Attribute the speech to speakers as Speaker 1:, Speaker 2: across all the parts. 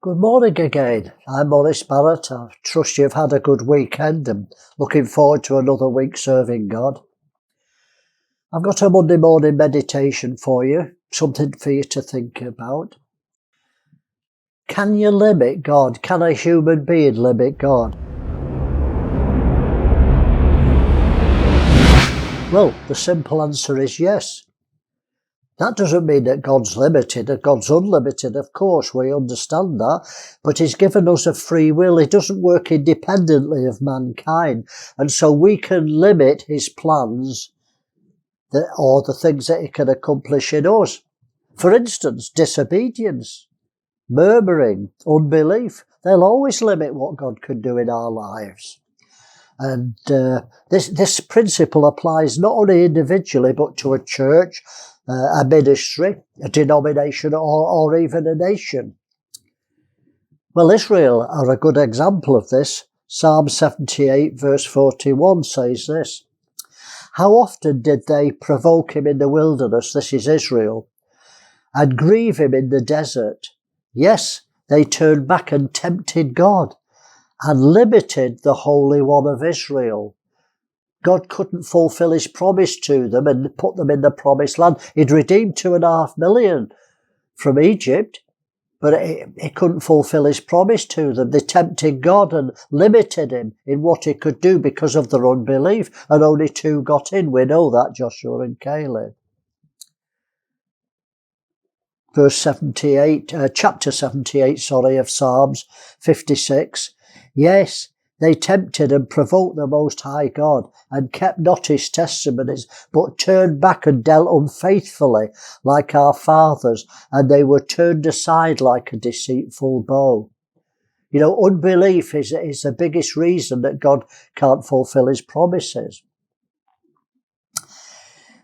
Speaker 1: Good morning again. I'm Maurice Barratt. I trust you've had a good weekend and looking forward to another week serving God. I've got a Monday morning meditation for you, something for you to think about. Can you limit God? Can a human being limit God? Well, the simple answer is yes. That doesn't mean that God's limited and God's unlimited, of course, we understand that, but He's given us a free will. He doesn't work independently of mankind, and so we can limit His plans or the things that He can accomplish in us. For instance, disobedience, murmuring, unbelief, they'll always limit what God can do in our lives. And this principle applies not only individually, but to a church, a ministry, a denomination, or even a nation. Well, Israel are a good example of this. Psalm 78 verse 41 says this: "How often did they provoke him in the wilderness," this is Israel, "and grieve him in the desert? Yes, they turned back and tempted God, and limited the Holy One of Israel." God couldn't fulfill His promise to them and put them in the promised land. He'd redeemed 2.5 million from Egypt, but He couldn't fulfill His promise to them. They tempted God and limited Him in what He could do because of their unbelief, and only 2 got in. We know that, Joshua and Caleb. Verse 78, chapter 78, of Psalms 56. "Yes, they tempted and provoked the Most High God, and kept not His testimonies, but turned back and dealt unfaithfully like our fathers, and they were turned aside like a deceitful bow." You know, unbelief is the biggest reason that God can't fulfill His promises.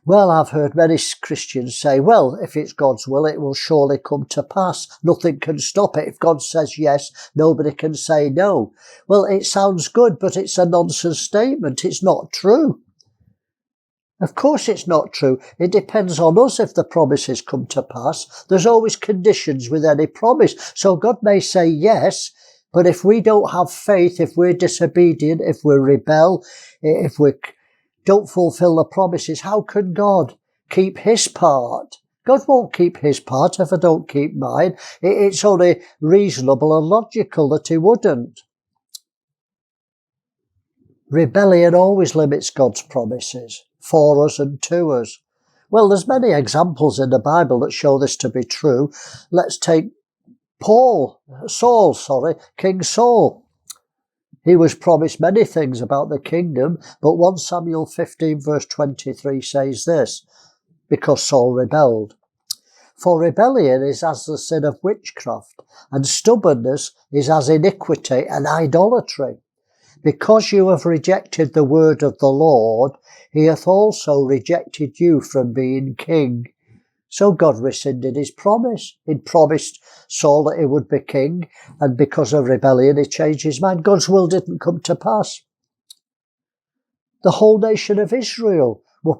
Speaker 1: Well, I've heard many Christians say, well, if it's God's will, it will surely come to pass. Nothing can stop it. If God says yes, nobody can say no. Well, it sounds good, but it's a nonsense statement. It's not true. Of course it's not true. It depends on us if the promises come to pass. There's always conditions with any promise. So God may say yes, but if we don't have faith, if we're disobedient, if we rebel, if we don't fulfill the promises, how can God keep His part? God won't keep His part if I don't keep mine. It's only reasonable and logical that He wouldn't. Rebellion always limits God's promises for us and to us. Well, there's many examples in the Bible that show this to be true. Let's take King Saul. He was promised many things about the kingdom, but 1 Samuel 15 verse 23 says this, because Saul rebelled. "For rebellion is as the sin of witchcraft, and stubbornness is as iniquity and idolatry. Because you have rejected the word of the Lord, He hath also rejected you from being king." So God rescinded His promise. He'd promised Saul that he would be king, and because of rebellion he changed his mind. God's will didn't come to pass. The whole nation of Israel were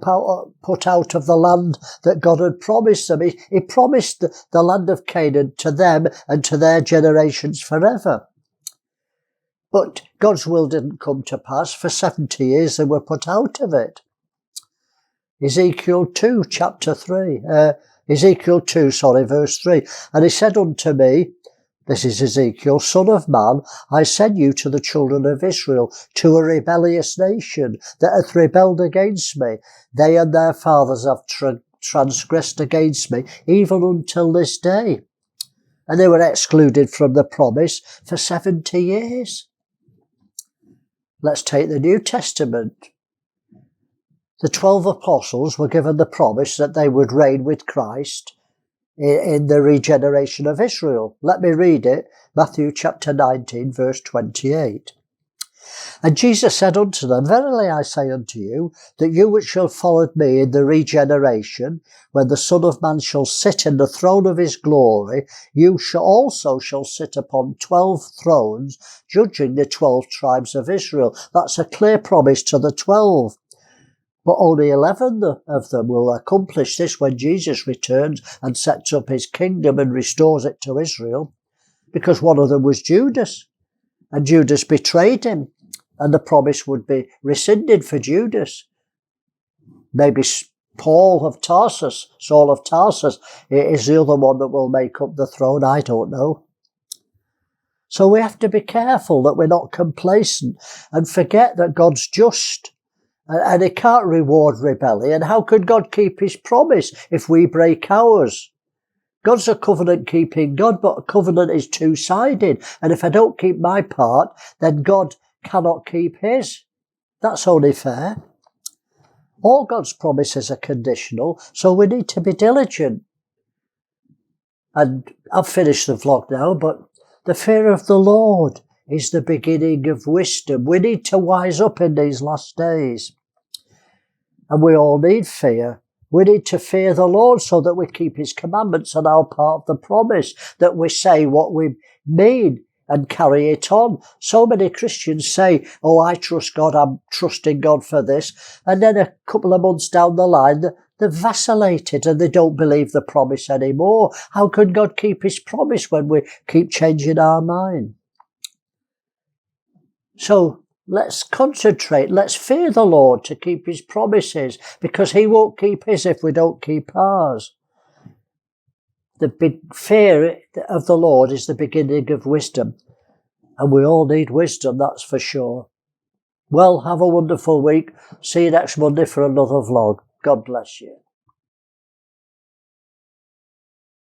Speaker 1: put out of the land that God had promised them. He promised the land of Canaan to them and to their generations forever. But God's will didn't come to pass. For 70 years they were put out of it. Ezekiel 2, verse 3. "And He said unto me," this is Ezekiel, "Son of man, I send you to the children of Israel, to a rebellious nation that hath rebelled against me. They and their fathers have transgressed against me, even until this day." And they were excluded from the promise for 70 years. Let's take the New Testament. The 12 apostles were given the promise that they would reign with Christ in the regeneration of Israel. Let me read it. Matthew chapter 19, verse 28. "And Jesus said unto them, Verily I say unto you, that you which shall follow me in the regeneration, when the Son of Man shall sit in the throne of His glory, you also shall sit upon 12 thrones, judging the 12 tribes of Israel." That's a clear promise to the 12. But only 11 of them will accomplish this when Jesus returns and sets up His kingdom and restores it to Israel. because one of them was Judas, and Judas betrayed him, and the promise would be rescinded for Judas. Maybe Saul of Tarsus is the other one that will make up the throne. I don't know. So we have to be careful that we're not complacent and forget that God's just, and he can't reward rebellion. How could God keep his promise if we break ours? God's a covenant-keeping God, but a covenant is two-sided. And if I don't keep my part, then God cannot keep his. That's only fair. All God's promises are conditional, so we need to be diligent. And I've finished the vlog now, but the fear of the Lord is the beginning of wisdom. We need to wise up in these last days. And we all need fear. We need to fear the Lord so that we keep his commandments and our part of the promise, that we say what we mean and carry it on. So many Christians say, oh, I trust God, I'm trusting God for this. And then a couple of months down the line, they've vacillated and they don't believe the promise anymore. How can God keep his promise when we keep changing our mind? So let's concentrate. Let's fear the Lord to keep his promises, because he won't keep his if we don't keep ours. The big fear of the Lord is the beginning of wisdom. And we all need wisdom, that's for sure. Well, have a wonderful week. See you next Monday for another vlog. God bless you.